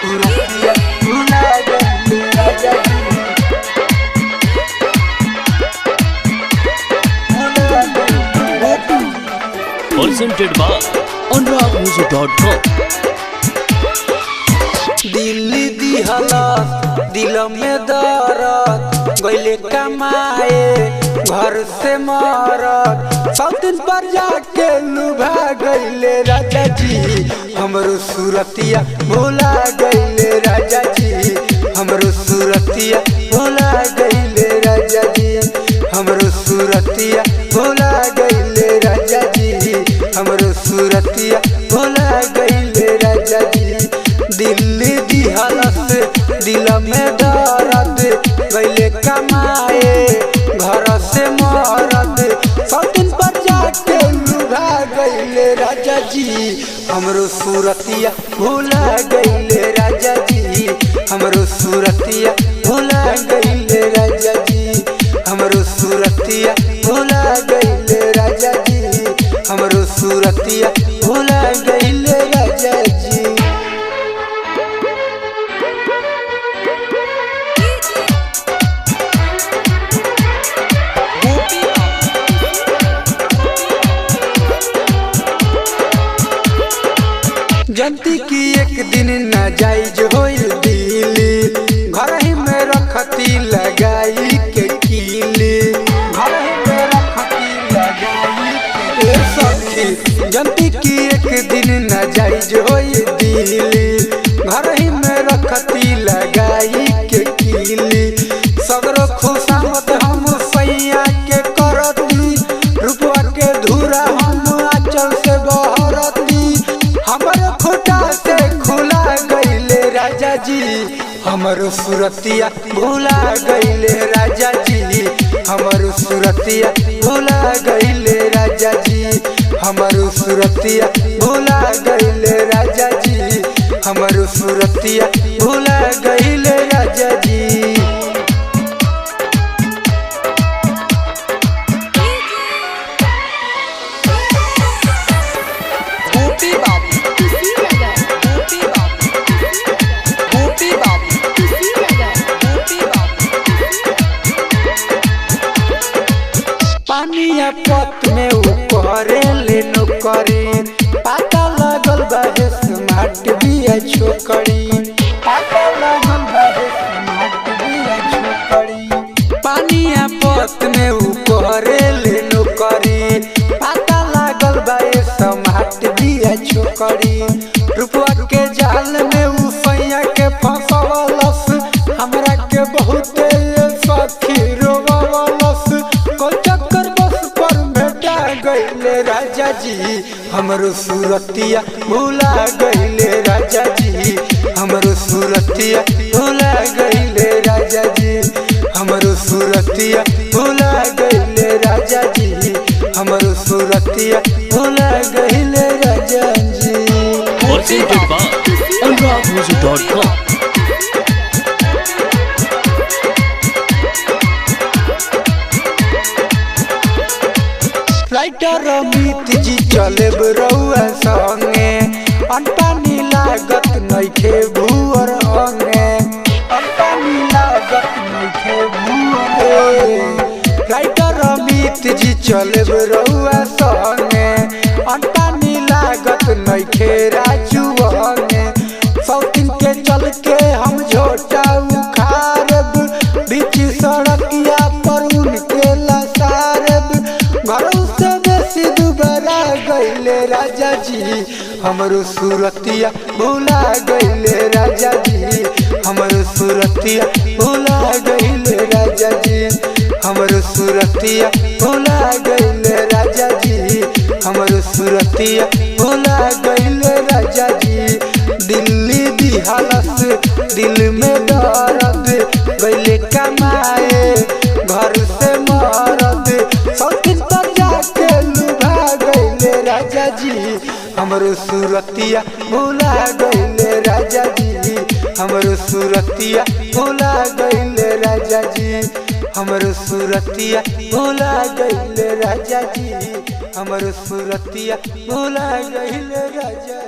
सूरतिया भुला गइले राजा जी presented by AnuradMusic.com। दिल्ली दिहला दिल में दर्द गइले कमाए घर से मरद सब दिन पर जाके लुभा गइले राजा जी हमरो सूरतिया भुला गइले राजा जी हमरो सूरतिया भुला गइले राजा जी हमरो सूरतिया भुला गइले राजा जी हमरो सूरतिया भुला गइले राजा जी दिल्ली दिहला से दिल में दर्द गइले कमाए घर से मरद सब दिन पर जाके लुभा गइले राजा जी हमरो सूरतिया भुला गइले राजा जी हमरो सूरतिया भुला गइले राजा जी हमरो सूरतिया भुला गइले राजा जी हमरो सूरतिया भुला गइले राजा जी जनती की एक दिन न जाइज होइल दिल्ली घर ही में रखती लगाई के कीली घर ही में रखती लगाई के सखी जनती की एक दिन न जाइज होइल दिल्ली घर ही में रखती लगाई के कीली सगरो खुशामत हम सैया के करती रुपवा के धूरा हम आंचल से बहरती हमरो खोटा से खुला गइले राजा जी हमरो सूरतिया भुला गइले राजा जी हमरो सूरतिया भुला गइले राजा जी हमरो सूरतिया भुला गइले राजा जी हमरो सूरतिया भुला गइले राजा जी पानिया पत में ऊपरे ले नौकरी पता लगल बाहे स्मार्ट बिया छोकरी पता लगल बाहे स्मार्ट बिया छोकरी पानिया पत में ऊपरे ले नौकरी पता लगल बाहे स्मार्ट बिया छोकरी रुपवा के जाल में उ सैया के फंसवलस हमरा के बहुत सखी रोवलस को चक्कर बस पर भेटा गइले राजा जी हमरो सूरतिया भुला गइले राजा जी हमरो सूरतिया भुला गइले राजा जी हमरो सूरतिया भुला गइले राजा जी हमरो सूरतिया भुला गइले राजा जी Presented by AnuradMusic.com। Writer Amit ji चले रउआ संगे अनपानी लागत नइखे भुअर अंगे अनपानी लागत नइखे भुअर राइटर अमित जी चले रउआ संगे अनपानी लागत नइखे राजू अंगे सौतिन के चल के हम झोटा उखारब बीच सड़किया पर उनके लसारब घरों से बेसी दुबारा गइले राजा जी हमरो सूरतिया भुला गइले राजा जी हमरो सूरतिया भुला गइले राजा जी हमरो सूरतिया भुला गइले राजा जी हमरो सूरतिया भुला गइले राजा जी दिल्ली दिहला से दिल में दर्द गइले कमाए घर से मरद सब दिन पर जाके लुभा गइले राजा जी हमरो सूरतिया भुला गइले राजा जी हमरो सूरतिया भुला गइले राजा जी हमरो सूरतिया भुला गइले राजा जी हमरो सूरतिया भुला गइले राजा।